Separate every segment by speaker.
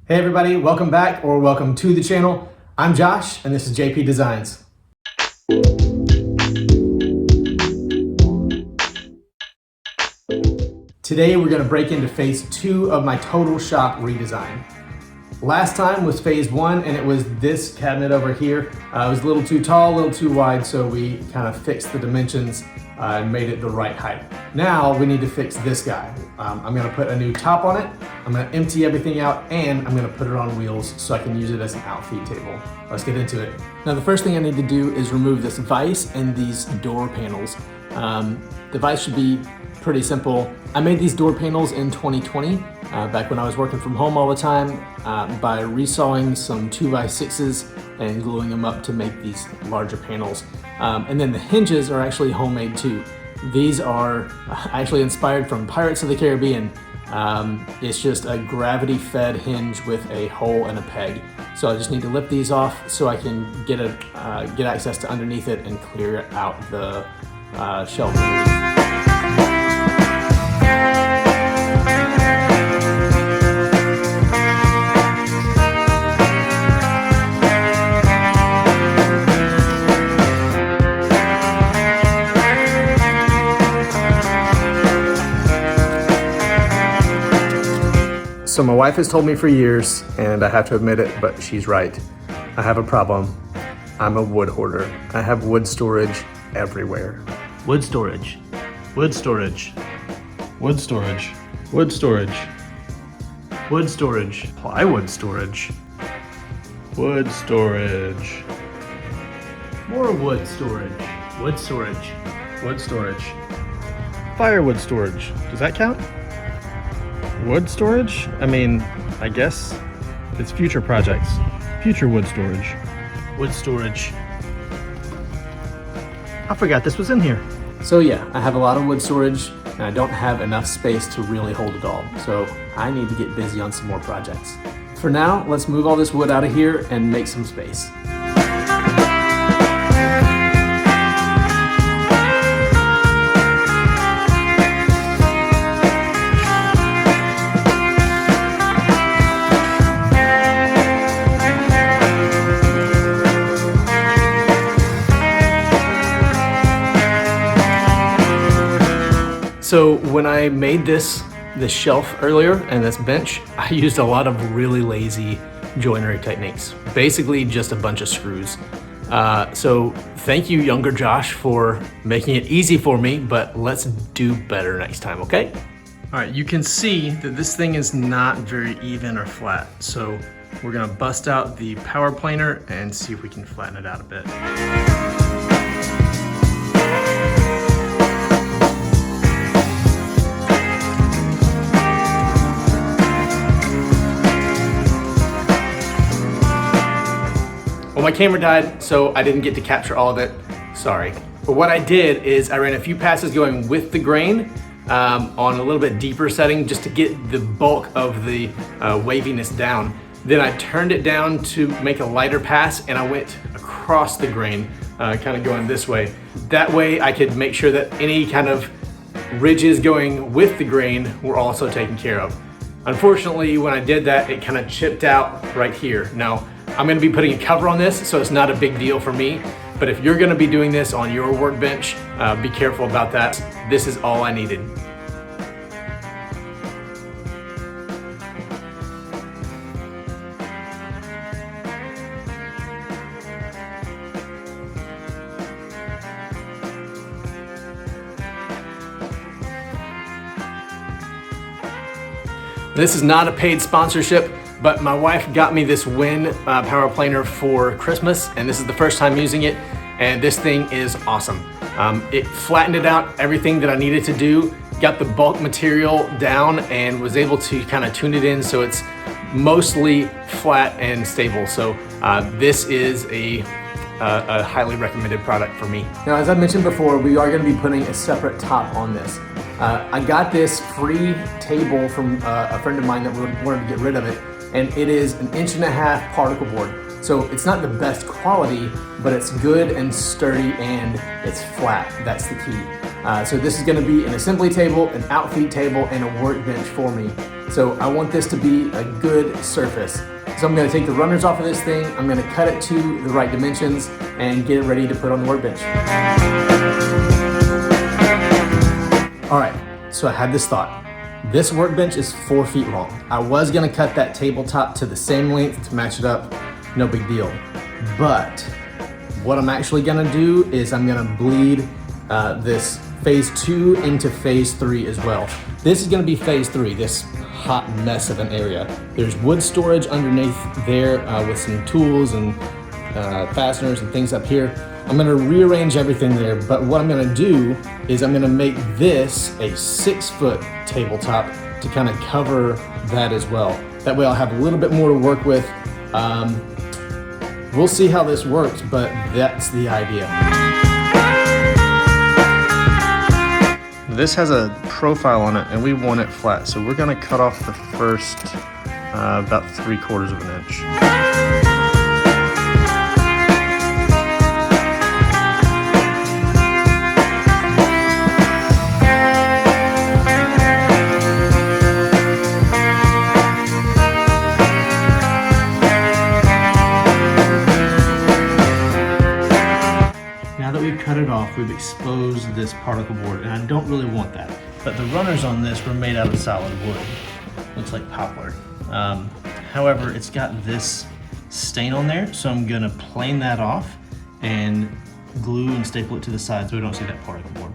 Speaker 1: Hey everybody, welcome back or welcome to the channel. I'm Josh and this is JP Designs. Today we're going to break into phase 2 of my total shop redesign. Last time was phase 1 and it was this cabinet over here. It was a little too tall, a little too wide, so we kind of fixed the dimensions and made it the right height. Now we need to fix this guy. I'm going to put a new top on it, I'm going to empty everything out, and I'm going to put it on wheels so I can use it as an outfeed table. Let's get into it. Now the first thing I need to do is remove this vise and these door panels. The vise should be pretty simple. I made these door panels in 2020, back when I was working from home all the time, by resawing some 2x6s and gluing them up to make these larger panels. And then the hinges are actually homemade too. These are actually inspired from Pirates of the Caribbean. It's just a gravity-fed hinge with a hole and a peg. So I just need to lift these off so I can get access to underneath it and clear out the shelf. So my wife has told me for years, and I have to admit it, but she's right. I have a problem. I'm a wood hoarder. I have wood storage everywhere.
Speaker 2: Wood storage, wood storage, wood storage, wood storage, wood storage, plywood storage, wood storage, more wood storage, wood storage, wood storage, firewood storage. Does that count? Wood storage? I mean, I guess it's future projects. Future wood storage. Wood storage. I forgot this was in here.
Speaker 1: So yeah, I have a lot of wood storage and I don't have enough space to really hold it all. So I need to get busy on some more projects. For now, let's move all this wood out of here and make some space. So when I made this shelf earlier and this bench, I used a lot of really lazy joinery techniques. Basically just a bunch of screws. So thank you, younger Josh, for making it easy for me, but let's do better next time, okay? All right, you can see that this thing is not very even or flat. So we're gonna bust out the power planer and see if we can flatten it out a bit. Well, my camera died, so I didn't get to capture all of it. Sorry. But what I did is I ran a few passes going with the grain on a little bit deeper setting just to get the bulk of the waviness down. Then I turned it down to make a lighter pass and I went across the grain, kind of going this way. That way I could make sure that any kind of ridges going with the grain were also taken care of. Unfortunately, when I did that, it kind of chipped out right here. Now, I'm gonna be putting a cover on this, so it's not a big deal for me. But if you're gonna be doing this on your workbench, be careful about that. This is all I needed. This is not a paid sponsorship, but my wife got me this Win power planer for Christmas, and this is the first time using it, and this thing is awesome. It flattened it out, everything that I needed to do, got the bulk material down, and was able to kind of tune it in so it's mostly flat and stable. So this is a highly recommended product for me. Now, as I mentioned before, we are going to be putting a separate top on this. I got this free table from a friend of mine that wanted to get rid of it, and it is 1.5 inch particle board. So it's not the best quality, but it's good and sturdy and it's flat. That's the key. So this is gonna be an assembly table, an outfeed table, and a workbench for me. So I want this to be a good surface. So I'm gonna take the runners off of this thing, I'm gonna cut it to the right dimensions, and get it ready to put on the workbench. All right, so I had this thought. This workbench is 4 feet long. I was gonna cut that tabletop to the same length to match it up, no big deal. But what I'm actually gonna do is I'm gonna bleed this phase 2 into phase 3 as well. This is gonna be phase 3, this hot mess of an area. There's wood storage underneath there with some tools and fasteners and things up here. I'm gonna rearrange everything there, but what I'm gonna do is I'm gonna make this a 6-foot tabletop to kind of cover that as well. That way I'll have a little bit more to work with. We'll see how this works, but that's the idea.
Speaker 2: This has a profile on it and we want it flat, so we're gonna cut off the first about 3/4 of an inch. Now that we've cut it off, we've exposed this particle board, and I don't really want that. But the runners on this were made out of solid wood. Looks like poplar. However, it's got this stain on there, so I'm gonna plane that off and glue and staple it to the side so we don't see that particle board.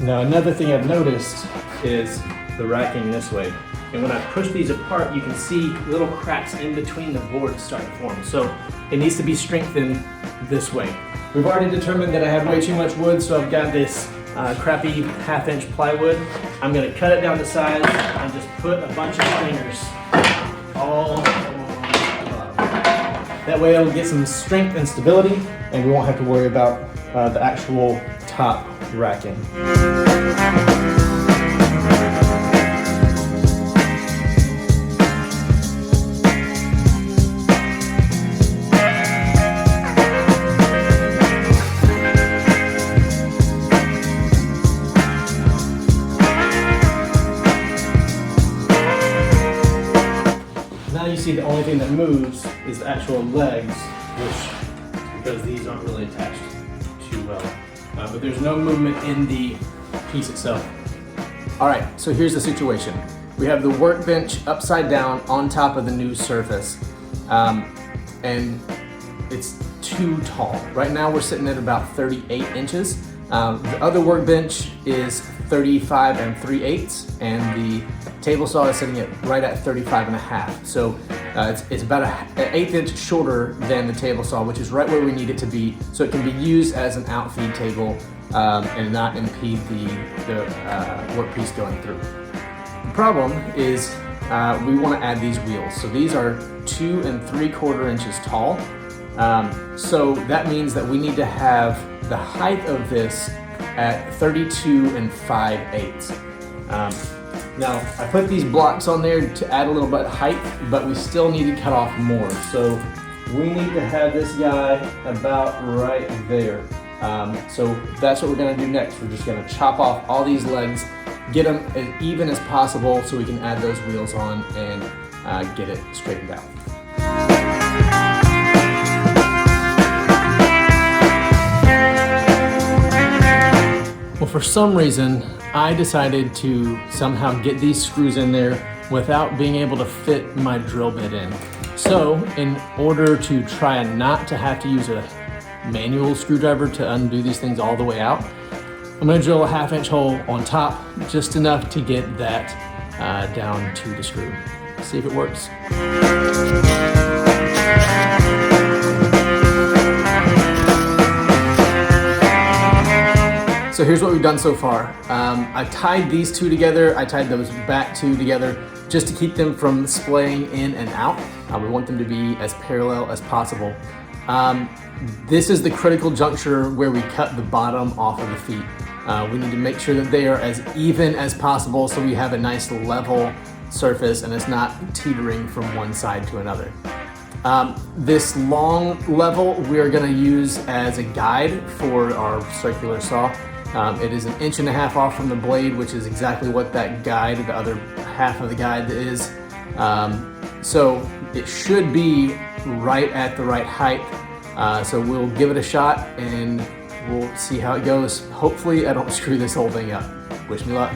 Speaker 1: Now another thing I've noticed is the racking this way. And when I push these apart, you can see little cracks in between the boards start to form. So it needs to be strengthened this way. We've already determined that I have way too much wood, so I've got this crappy 1/2-inch plywood. I'm gonna cut it down to size and just put a bunch of stringers all along the bottom. That way it'll get some strength and stability, and we won't have to worry about the actual top racking. Now you see the only thing that moves is the actual legs, which, because these aren't really attached too well. But there's no movement in the piece itself. All right, so here's the situation. We have the workbench upside down on top of the new surface, and it's too tall. Right now we're sitting at about 38 inches. The other workbench is 35 3/8, and the table saw is sitting at right at 35 1/2. So it's about an 1/8 inch shorter than the table saw, which is right where we need it to be, so it can be used as an outfeed table and not impede the workpiece going through. The problem is we want to add these wheels. So these are 2 3/4 inches tall. So that means that we need to have the height of this at 32 5/8. Now, I put these blocks on there to add a little bit of height, but we still need to cut off more. So we need to have this guy about right there. So that's what we're gonna do next. We're just gonna chop off all these legs, get them as even as possible so we can add those wheels on and get it straightened out. Well, for some reason, I decided to somehow get these screws in there without being able to fit my drill bit in. So, in order to try not to have to use a manual screwdriver to undo these things all the way out, I'm gonna drill a 1/2 inch hole on top, just enough to get that down to the screw.
Speaker 3: see if it works.
Speaker 1: So here's what we've done so far. I tied these two together. I tied those back two together just to keep them from splaying in and out. We want them to be as parallel as possible. This is the critical juncture where we cut the bottom off of the feet. We need to make sure that they are as even as possible so we have a nice level surface and it's not teetering from one side to another. This long level we are going to use as a guide for our circular saw. It is 1.5 inches off from the blade, which is exactly what that guide, the other half of the guide is. So it should be right at the right height. So we'll give it a shot and we'll see how it goes. Hopefully I don't screw this whole thing up. Wish me luck.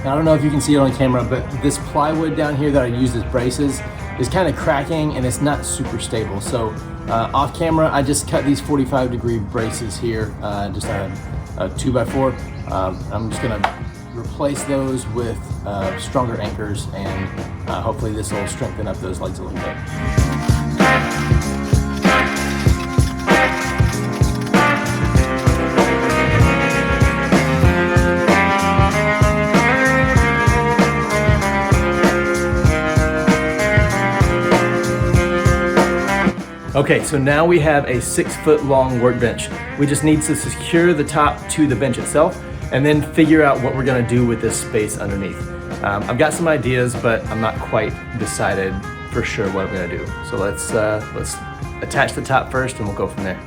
Speaker 3: I don't know if you can see it on camera, but this plywood down here that I use as braces is kind of cracking and it's not super stable. So off camera, I just cut these 45-degree braces here, just on a 2x4. I'm just gonna replace those with stronger anchors, and hopefully this will strengthen up those legs a little bit. Okay, so now we have a 6-foot long workbench. We just need to secure the top to the bench itself and then figure out what we're gonna do with this space underneath. I've got some ideas, but I'm not quite decided for sure what I'm gonna do. So let's attach the top first and we'll go from there.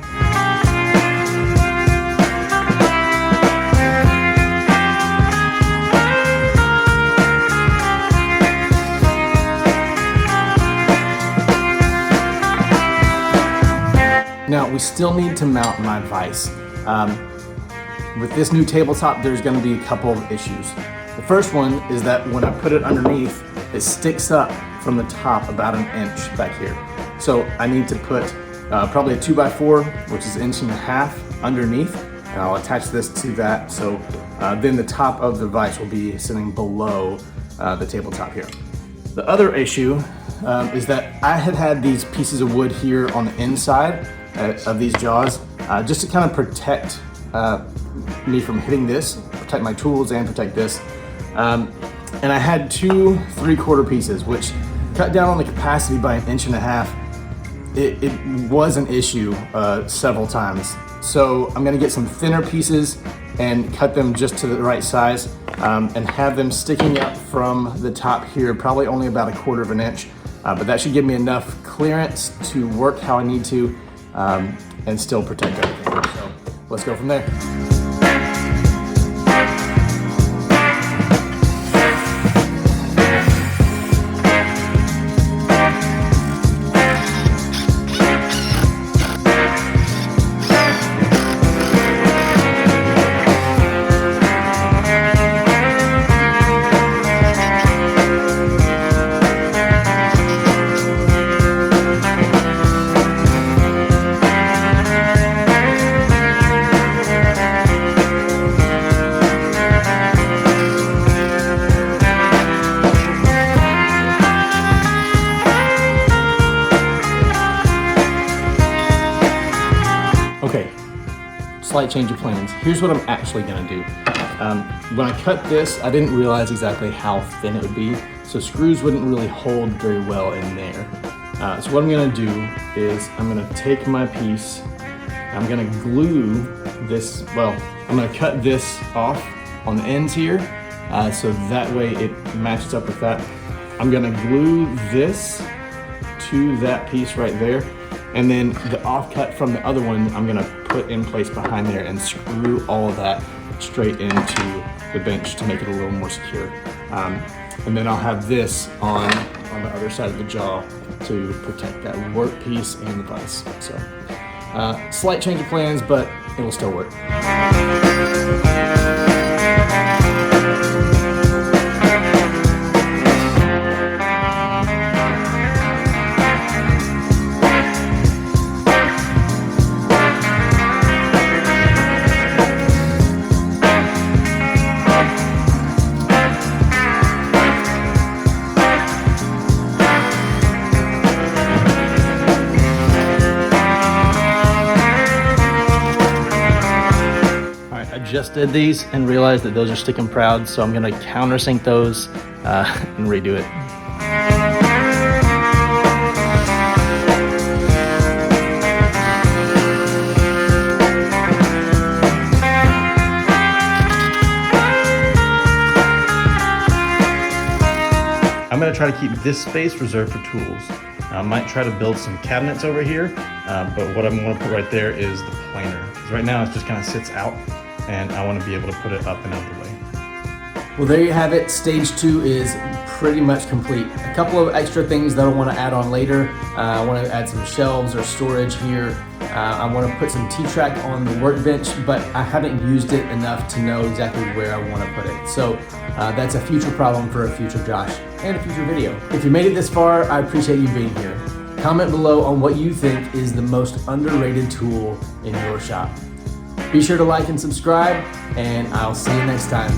Speaker 1: Now we still need to mount my vise. With this new tabletop, there's gonna be a couple of issues. The first one is that when I put it underneath, it sticks up from the top about 1 inch back here. So I need to put probably a 2x4, which is 1.5 inches underneath, and I'll attach this to that. So then the top of the vise will be sitting below the tabletop here. The other issue is that I had these pieces of wood here on the inside of these jaws, just to kind of protect me from hitting this, protect my tools and protect this. And I had 2 3/4 pieces, which cut down on the capacity by 1.5 inches. It was an issue several times. So I'm gonna get some thinner pieces and cut them just to the right size, and have them sticking up from the top here, probably only about 1/4 inch. But that should give me enough clearance to work how I need to, and still protect everything. So let's go from there. Okay, slight change of plans. Here's what I'm actually gonna do. When I cut this, I didn't realize exactly how thin it would be, so screws wouldn't really hold very well in there. So what I'm gonna do is I'm gonna take my piece, I'm gonna glue this, well, I'm gonna cut this off on the ends here, so that way it matches up with that. I'm gonna glue this to that piece right there, and then the offcut from the other one I'm gonna put in place behind there and screw all of that straight into the bench to make it a little more secure. And then I'll have this on the other side of the jaw to protect that workpiece and the vise. So slight change of plans, but it will still work.
Speaker 2: Just did these and realized that those are sticking proud, so I'm gonna countersink those and redo it. I'm gonna try to keep this space reserved for tools. I might try to build some cabinets over here, but what I'm gonna put right there is the planer. Because right now it just kind of sits out, and I want to be able to put it up and out of the way.
Speaker 3: Well, there you have it. Stage 2 is pretty much complete. A couple of extra things that I want to add on later. I want to add some shelves or storage here. I want to put some T-track on the workbench, but I haven't used it enough to know exactly where I want to put it. So that's a future problem for a future Josh and a future video. If you made it this far, I appreciate you being here. Comment below on what you think is the most underrated tool in your shop. Be sure to like and subscribe, and I'll see you next time.